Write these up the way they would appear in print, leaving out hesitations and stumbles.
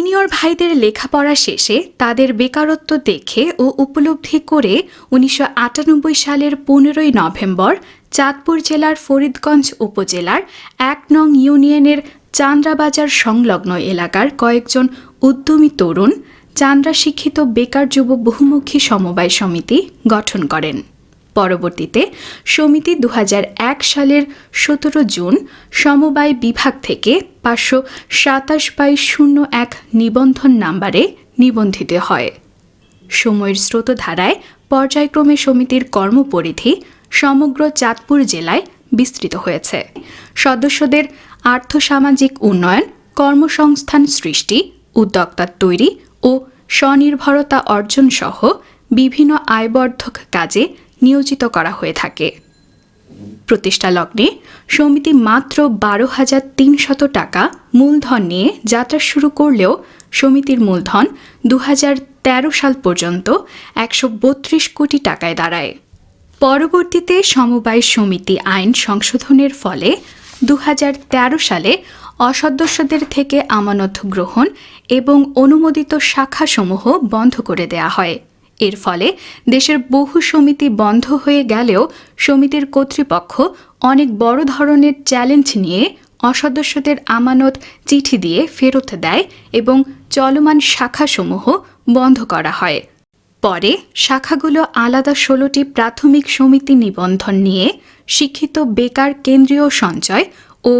Senior ভাইদের লেখাপড়া শেষে তাদের বেকারত্ব দেখে ও উপলব্ধি করে ১৯৯৮ সালের ১৫ই নভেম্বর চাঁদপুর জেলার ফরিদগঞ্জ উপজেলার ১ নং ইউনিয়নের চান্দ্রাবাজার সংলগ্ন এলাকার কয়েকজন উদ্যমী তরুণ চান্দ্রা শিক্ষিত বেকার যুব বহুমুখী সমবায় সমিতি গঠন করেন। পরবর্তীতে সমিতি ২০০১ সালের ১৭ জুন সমবায় বিভাগ থেকে ৫২৭/০১ নিবন্ধন নাম্বারে নিবন্ধিত হয়। সময়ের স্রোতধারায় পর্যায়ক্রমে সমিতির কর্মপরিধি সমগ্র চাঁদপুর জেলায় বিস্তৃত হয়েছে। সদস্যদের আর্থসামাজিক উন্নয়ন, কর্মসংস্থান সৃষ্টি, উদ্যোক্তা তৈরি ও স্বনির্ভরতা অর্জন সহ বিভিন্ন আয়বর্ধক কাজে নিয়োজিত করা হয়ে থাকে। প্রতিষ্ঠা লগ্নে সমিতি মাত্র ১২,৩০০ টাকা মূলধন নিয়ে যাত্রা শুরু করলেও সমিতির মূলধন ২০১৩ সাল পর্যন্ত ১৩২ কোটি টাকায় দাঁড়ায়। পরবর্তীতে সমবায় সমিতি আইন সংশোধনের ফলে ২০১৩ সালে অসদস্যদের থেকে আমানত গ্রহণ এবং অনুমোদিত শাখাসমূহ বন্ধ করে দেয়া হয়। এর ফলে দেশের বহু সমিতি বন্ধ হয়ে গেলেও সমিতির কর্তৃপক্ষ অনেক বড় ধরনের চ্যালেঞ্জ নিয়ে অসদস্যদের আমানত চিঠি দিয়ে ফেরত দেয় এবং চলমান শাখাসমূহ বন্ধ করা হয়। পরে শাখাগুলো আলাদা ১৬টি প্রাথমিক সমিতি নিবন্ধন নিয়ে শিক্ষিত বেকার কেন্দ্রীয় সঞ্চয় ও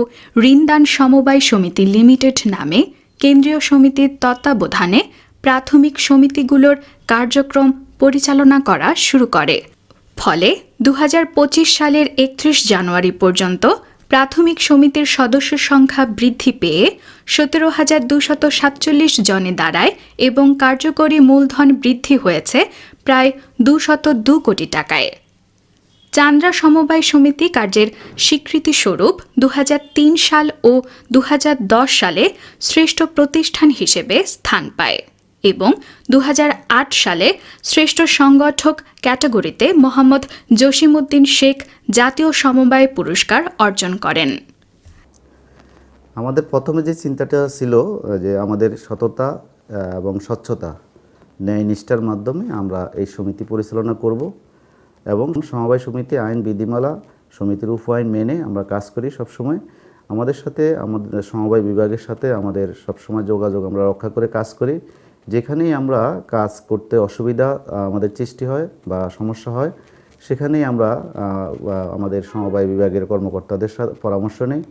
ঋণদান সমবায় সমিতি লিমিটেড নামে কেন্দ্রীয় সমিতির তত্ত্বাবধানে প্রাথমিক সমিতিগুলোর কার্যক্রম পরিচালনা করা শুরু করে। ফলে ২০২৫ সালের ৩১ জানুয়ারি পর্যন্ত প্রাথমিক সমিতির সদস্য সংখ্যা বৃদ্ধি পেয়ে ১৭,২৪৭ জনে দাঁড়ায় এবং কার্যকরী মূলধন বৃদ্ধি হয়েছে প্রায় ২০২ কোটি টাকায়। চান্দ্রা সমবায় সমিতি কার্যের স্বীকৃতিস্বরূপ ২০০৩ সাল ও ২০১০ সালে শ্রেষ্ঠ প্রতিষ্ঠান হিসেবে স্থান পায় এবং ২০০৮ সালে শ্রেষ্ঠ সংগঠক ক্যাটাগরিতে মোহাম্মদ জসিমউদ্দিন শেখ জাতীয় সমবায় পুরস্কার অর্জন করেন। আমাদের প্রথমে যে চিন্তাটা ছিল যে আমাদের সততা এবং স্বচ্ছতা, ন্যায় নিষ্ঠার মাধ্যমে আমরা এই সমিতি পরিচালনা করব এবং সমবায় সমিতি আইন বিধিমালা সমিতির উপ-আইন মেনে আমরা কাজ করি। সবসময় আমাদের সাথে, আমাদের সমবায় বিভাগের সাথে আমাদের সবসময় যোগাযোগ আমরা রক্ষা করে কাজ করি। যেখানেই আমরা কাজ করতে অসুবিধা আমাদের সৃষ্টি হয় বা সমস্যা হয়, সেখানেই আমরা আমাদের সমবায় বিভাগের কর্মকর্তাদের সাথে পরামর্শ নেই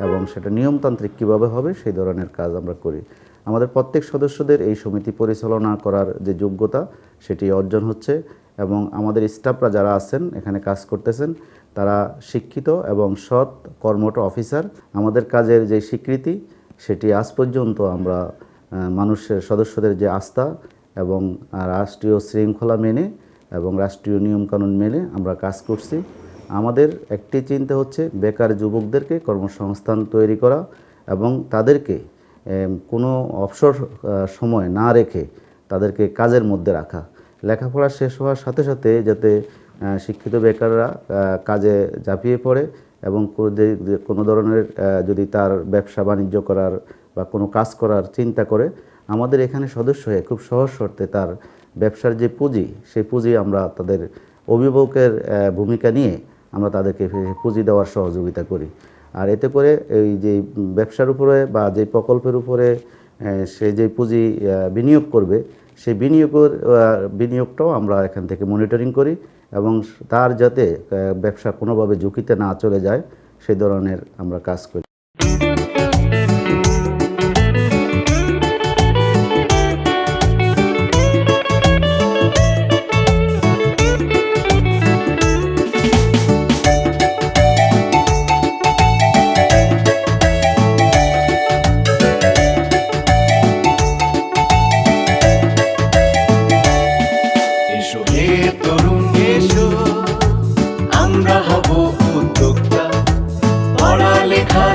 এবং সেটা নিয়মতান্ত্রিক কীভাবে হবে সেই ধরনের কাজ আমরা করি। আমাদের প্রত্যেক সদস্যদের এই সমিতি পরিচালনা করার যে যোগ্যতা সেটি অর্জন হচ্ছে এবং আমাদের স্টাফরা যারা আছেন এখানে কাজ করতেছেন তারা শিক্ষিত এবং সৎ কর্মঠ অফিসার। আমাদের কাজের যে স্বীকৃতি সেটি আজ পর্যন্ত আমরা মানুষের সদস্যদের যে আস্থা এবং রাষ্ট্রীয় শৃঙ্খলা মেনে এবং রাষ্ট্রীয় নিয়মকানুন মেনে আমরা কাজ করছি। আমাদের একটি চিন্তা হচ্ছে বেকার যুবকদেরকে কর্মসংস্থান তৈরি করা এবং তাদেরকে কোনো অবসর সময় না রেখে তাদেরকে কাজের মধ্যে রাখা। লেখাপড়া শেষ হওয়ার সাথে সাথে যাতে শিক্ষিত বেকাররা কাজে ঝাঁপিয়ে পড়ে এবং কোনো ধরনের যদি তার ব্যবসা বাণিজ্য করার বা কোনো কাজ করার চিন্তা করে, আমাদের এখানে সদস্য হয়ে খুব সহজ শর্তে তার ব্যবসার যে পুঁজি, সেই পুঁজি আমরা তাদের অভিভাবকের ভূমিকা নিয়ে আমরা তাদেরকে পুঁজি দেওয়ার সহযোগিতা করি। আর এতে করে এই যে ব্যবসার উপরে বা যে প্রকল্পের উপরে সে যে পুঁজি বিনিয়োগ করবে, সেই বিনিয়োগটাও আমরা এখান থেকে মনিটরিং করি এবং তার যাতে ব্যবসা কোনোভাবে ঝুঁকিতে না চলে যায় সেই ধরনের আমরা কাজ করি। আমরা হব উদ্যোক্তা, পড়ালেখা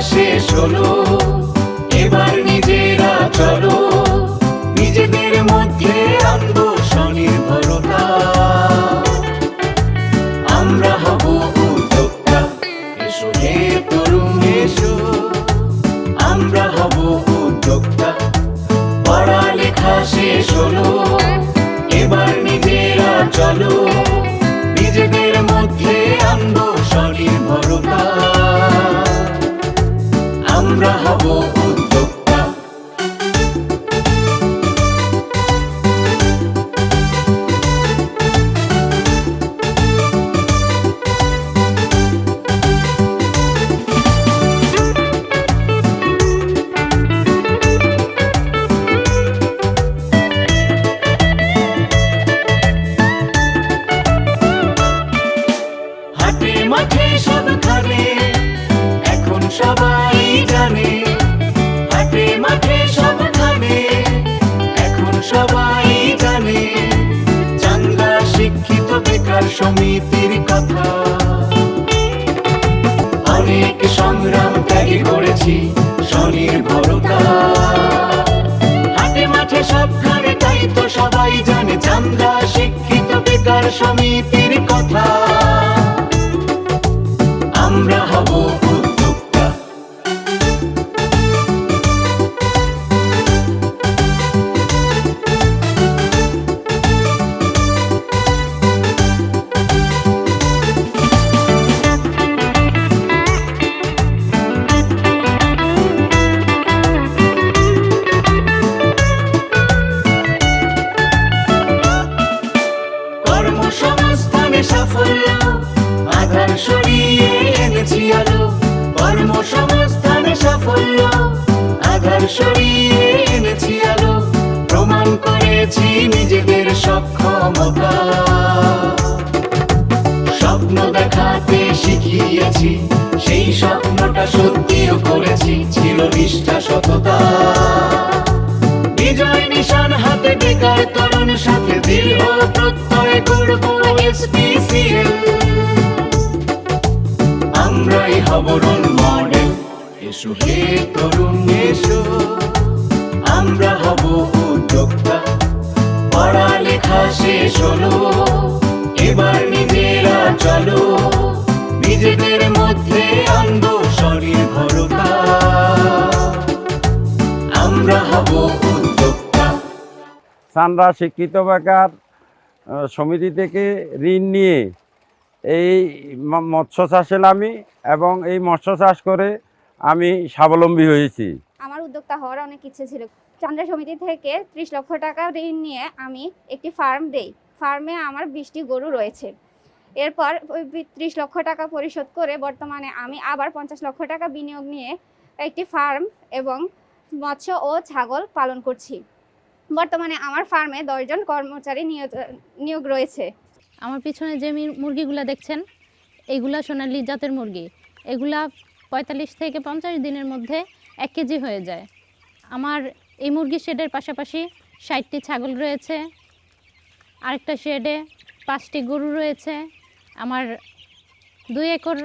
শেষ হলো, এবার নিজেরা চলো, নিজেদের মধ্যে আনবো স্বনির্ভরতা, আমরা হব উদ্যোক্তা। হাটে মাঠে সবখানে এখন সবাই জানে, হাটে মাঠে সবখানে এখন সবাই জানে, চাঙ্গা শিক্ষিত বেকার সমিতির কথা। অনেক সংগ্রাম ত্যাগী করেছি স্বনির্ভরতা, হাটে মাঠে সবখানে তাই তো সবাই জানে, চাঙ্গা শিক্ষিত বেকার সমিতির কথা, আমরা হব উদ্যোক্তা। কর্মসংস্থানে সাফল্য আধার সরিয়ে এনেছি আলো, কর্মসংস্থানে সাফল্য আধার সরিয়ে এনেছি আলো, প্রমাণ করেছি নিজেদের সক্ষমতা, স্বপ্ন দেখাতে শিখিয়েছি, সেই স্বপ্নটা সত্যিও করেছি, ছিল নিষ্ঠা সততা, বিজয় নিশান হাতে বেকার তরুণ সাথে দৃঢ় প্রত্যয় করব SPCL, আমরাই হব রোল মডেল, এসো হে তরুণ এসো, আমরা হব উদ্যোক্তা, পড়ালেখা শেষ হলো, এবার নিজেরা চলো, নিজেদের মধ্যে আনবো স্বনির্ভরতা, আমরা হব উদ্যোক্তা। চান্দা শিক্ষিত বেকার সমিতি থেকে ঋণ নিয়ে এই মৎস্য চাষে নামি এবং এই মৎস্য চাষ করে আমি স্বাবলম্বী হয়েছি। আমার উদ্যোক্তা হওয়ার অনেক ইচ্ছে ছিল। চান্দা সমিতি থেকে 30 লক্ষ টাকা ঋণ নিয়ে আমি একটি ফার্ম দেই। ফার্মে আমার 20টি গরু রয়েছে। এরপর ওই 30 লক্ষ টাকা পরিশোধ করে বর্তমানে আমি আবার 50 লক্ষ টাকা বিনিয়োগ নিয়ে একটি ফার্ম এবং মৎস্য ও ছাগল পালন করছি। বর্তমানে আমার ফার্মে 10 জন কর্মচারী নিয়োগ রয়েছে। আমার পিছনে যে মুরগিগুলো দেখছেন এইগুলা সোনালী জাতের মুরগি। এগুলা 45 থেকে 50 দিনের মধ্যে 1 কেজি হয়ে যায়। আমার এই মুরগির শেডের পাশাপাশি 60টি ছাগল রয়েছে, আরেকটা শেডে 5টি গরু রয়েছে। আমার 2 একর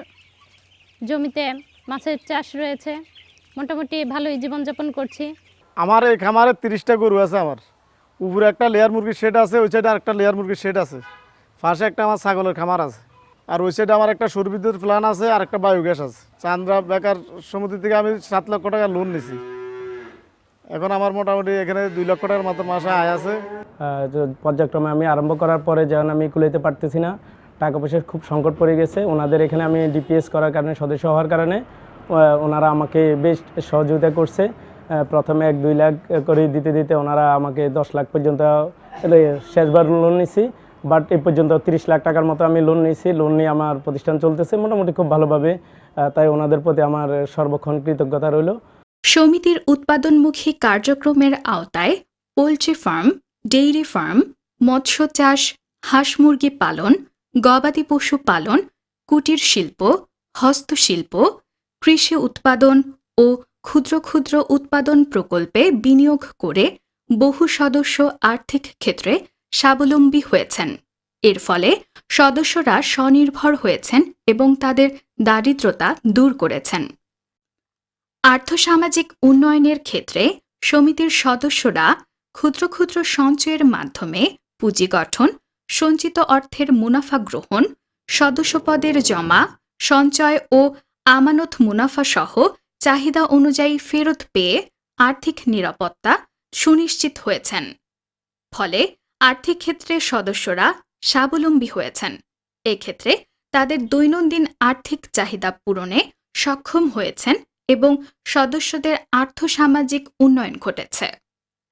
জমিতে মাছের চাষ রয়েছে। মোটামুটি ভালোই জীবনযাপন করছি। আমার এই খামারে 30টা গরু আছে। আমার উপরে একটা লেয়ার মুরগির শেড আছে, ওই সাইডে আরেকটা লেয়ার মুরগির শেড আছে, পাশে একটা আমার ছাগলের খামার আছে, আর ওই সাইডে আমার একটা সৌর বিদ্যুৎ প্ল্যান আছে আর একটা বায়োগ্যাস আছে। চান্দা বেকার সমিতি থেকে আমি 7 লক্ষ টাকা লোন নিছি। এখন আমার মোটামুটি এখানে 2 লক্ষ টাকার মতো মাসে আয় আছে। পর্যায়ক্রমে আমি আরম্ভ করার পরে যখন আমি কুলাইতে পারতেছি না, টাকা পয়সার খুব সংকট পড়ে গেছে। ওনাদের এখানে আমি ডিপিএস করার কারণে, সদস্য হওয়ার কারণে ওনারা আমাকে বেশ সহযোগিতা করছে। প্রথমে 1-2 লাখ করে দিতে দিতে ওনারা আমাকে 10 লাখ পর্যন্ত, শেষবার লোন নিছি, বাট এই পর্যন্ত 30 লাখ টাকার মতো আমি লোন নিয়েছি। লোন নিয়ে আমার প্রতিষ্ঠান চলতেছে মোটামুটি খুব ভালোভাবে। তাই ওনাদের প্রতি আমার সর্বক্ষণ কৃতজ্ঞতা রইল। সমিতির উৎপাদনমুখী কার্যক্রমের আওতায় পোল্ট্রি ফার্ম, ডেইরি ফার্ম, মৎস্য চাষ, হাঁস মুরগি পালন, গবাদি পশু পালন, কুটির শিল্প, হস্তশিল্প, কৃষি উৎপাদন ও ক্ষুদ্র ক্ষুদ্র উৎপাদন প্রকল্পে বিনিয়োগ করে বহু সদস্য আর্থিক ক্ষেত্রে স্বাবলম্বী হয়েছেন। এর ফলে সদস্যরা স্বনির্ভর হয়েছেন এবং তাদের দারিদ্রতা দূর করেছেন। আর্থসামাজিক উন্নয়নের ক্ষেত্রে সমিতির সদস্যরা ক্ষুদ্র ক্ষুদ্র সঞ্চয়ের মাধ্যমে পুঁজি গঠন, সঞ্চিত অর্থের মুনাফা গ্রহণ, সদস্যপদের জমা, সঞ্চয় ও আমানত মুনাফা সহ চাহিদা অনুযায়ী ফেরত পেয়ে আর্থিক নিরাপত্তা সুনিশ্চিত হয়েছেন। ফলে আর্থিক ক্ষেত্রে সদস্যরা স্বাবলম্বী হয়েছেন। এক্ষেত্রে তাদের দৈনন্দিন আর্থিক চাহিদা পূরণে সক্ষম হয়েছেন এবং সদস্যদের আর্থসামাজিক উন্নয়ন ঘটেছে।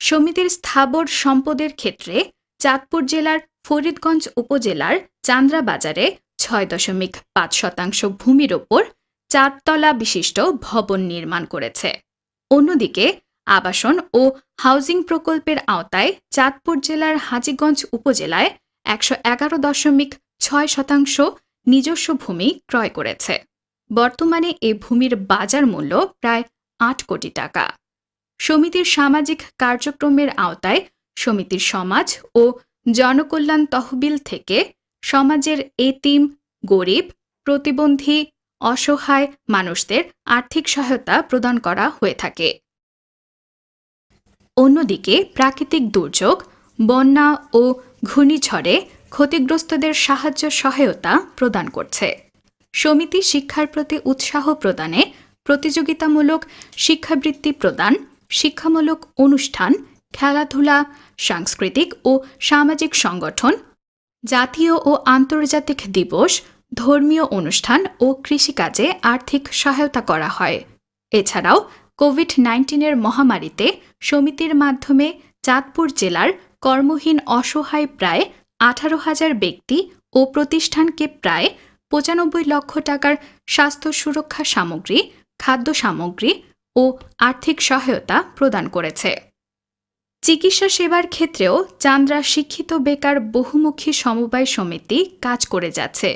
সমিতির স্থাবর সম্পদের ক্ষেত্রে চাঁদপুর জেলার ফরিদগঞ্জ উপজেলার চান্দ্রা বাজারে 6.5% ভূমির ওপর 4 তলা বিশিষ্ট ভবন নির্মাণ করেছে। অন্যদিকে আবাসন ও হাউজিং প্রকল্পের আওতায় চাঁদপুর জেলার হাজীগঞ্জ উপজেলায় 111.6% নিজস্ব ভূমি ক্রয় করেছে। বর্তমানে এ ভূমির বাজার মূল্য প্রায় 8 কোটি টাকা। সমিতির সামাজিক কার্যক্রমের আওতায় সমিতির সমাজ ও জনকল্যাণ তহবিল থেকে সমাজের এতিম, গরিব, প্রতিবন্ধী, অসহায় মানুষদের আর্থিক সহায়তা প্রদান করা হয়ে থাকে। অন্যদিকে প্রাকৃতিক দুর্যোগ, বন্যা ও ঘূর্ণিঝড়ে ক্ষতিগ্রস্তদের সাহায্য সহায়তা প্রদান করছে। সমিতি শিক্ষার প্রতি উৎসাহ প্রদানে প্রতিযোগিতামূলক শিক্ষাবৃত্তি প্রদান, শিক্ষামূলক অনুষ্ঠান, খেলাধুলা, সাংস্কৃতিক ও সামাজিক সংগঠন, জাতীয় ও আন্তর্জাতিক দিবস, ধর্মীয় অনুষ্ঠান ও কৃষিকাজে আর্থিক সহায়তা করা হয়। এছাড়াও কোভিড-19 মহামারীতে সমিতির মাধ্যমে চাঁদপুর জেলার কর্মহীন অসহায় প্রায় 18,000 ব্যক্তি ও প্রতিষ্ঠানকে প্রায় 95 লক্ষ টাকার স্বাস্থ্য সুরক্ষা সামগ্রী, খাদ্য সামগ্রী ও আর্থিক সহায়তা প্রদান করেছে। চিকিৎসা সেবার ক্ষেত্রেও চান্দ্রা শিক্ষিত বেকার বহুমুখী সমবায় সমিতি কাজ করে যাচ্ছে।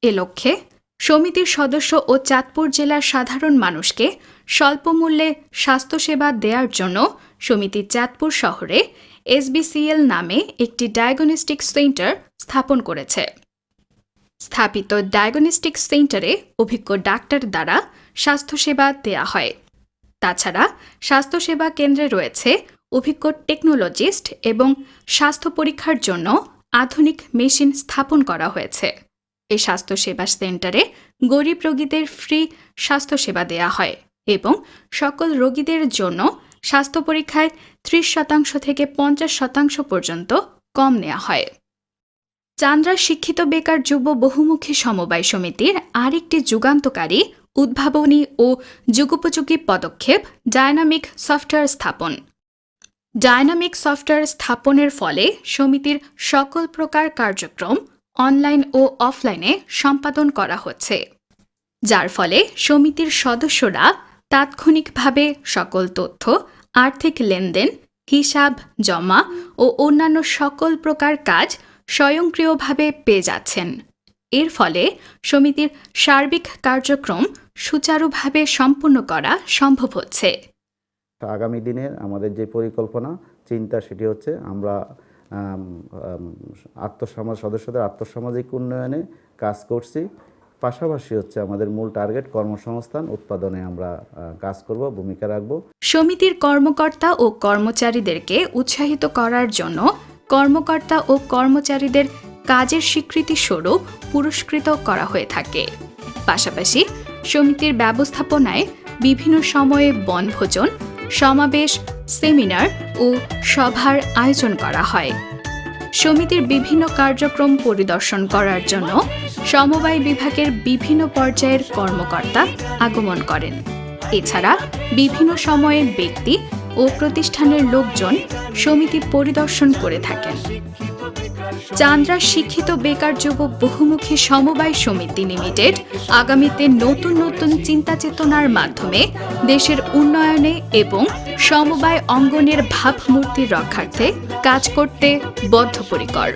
এ লক্ষ্যে সমিতির সদস্য ও চাঁদপুর জেলার সাধারণ মানুষকে স্বল্পমূল্যে স্বাস্থ্যসেবা দেওয়ার জন্য সমিতি চাঁদপুর শহরে SBCL নামে একটি ডায়াগনস্টিক সেন্টার স্থাপন করেছে। স্থাপিত ডায়াগনস্টিক সেন্টারে অভিজ্ঞ ডাক্তার দ্বারা স্বাস্থ্যসেবা দেয়া হয়। তাছাড়া স্বাস্থ্যসেবা কেন্দ্রে রয়েছে অভিজ্ঞ টেকনোলজিস্ট এবং স্বাস্থ্য পরীক্ষার জন্য আধুনিক মেশিন স্থাপন করা হয়েছে। এই স্বাস্থ্যসেবা সেন্টারে গরিব রোগীদের ফ্রি স্বাস্থ্যসেবা দেয়া হয় এবং সকল রোগীদের জন্য স্বাস্থ্য পরীক্ষায় 30% থেকে 50% পর্যন্ত কম নেওয়া হয়। চান্দ্রা শিক্ষিত বেকার যুব বহুমুখী সমবায় সমিতির আরেকটি যুগান্তকারী, উদ্ভাবনী ও যুগোপযোগী পদক্ষেপ ডায়নামিক সফটওয়্যার স্থাপন। ডায়নামিক সফটওয়্যার স্থাপনের ফলে সমিতির সকল প্রকার কার্যক্রম অনলাইন ও অফলাইনে সম্পাদন করা হচ্ছে, যার ফলে সমিতির সদস্যরা তাৎক্ষণিকভাবে সকল তথ্য, আর্থিক লেনদেন, হিসাব, জমা ও অন্যান্য সকল প্রকার কাজ স্বয়ংক্রিয়ভাবে পেয়ে যাচ্ছেন। এর ফলে সমিতির সার্বিক কার্যক্রম সুচারুভাবে সম্পন্ন করা সম্ভব হচ্ছে। আগামী দিনের আমাদের যে পরিকল্পনা চিন্তা সেটি হচ্ছে আমরা সদস্যদের আর্থসামাজিক উন্নয়নে কাজ করছি। পাশাপাশি হচ্ছে আমাদের মূল টার্গেট কর্মসংস্থান উৎপাদনে আমরা কাজ করব, ভূমিকা রাখব। সমিতির কর্মকর্তা ও কর্মচারীদেরকে উৎসাহিত করার জন্য কর্মকর্তা ও কর্মচারীদের কাজের স্বীকৃতি স্বরূপ পুরস্কৃত করা হয়ে থাকে। পাশাপাশি সমিতির ব্যবস্থাপনায় বিভিন্ন সময়ে বনভোজন, সমাবেশ, সেমিনার ও সভার আয়োজন করা হয়। সমিতির বিভিন্ন কার্যক্রম পরিদর্শন করার জন্য সমবায় বিভাগের বিভিন্ন পর্যায়ের কর্মকর্তা আগমন করেন। এছাড়া বিভিন্ন সময়ে ব্যক্তি ও প্রতিষ্ঠানের লোকজন সমিতি পরিদর্শন করে থাকেন। চান্দ্রা শিক্ষিত বেকার যুব বহুমুখী সমবায় সমিতি লিমিটেড আগামীতে নতুন নতুন চিন্তা চেতনার মাধ্যমে দেশের উন্নয়নে এবং সমবায় অঙ্গনের ভাবমূর্তি রক্ষার্থে কাজ করতে বদ্ধপরিকর।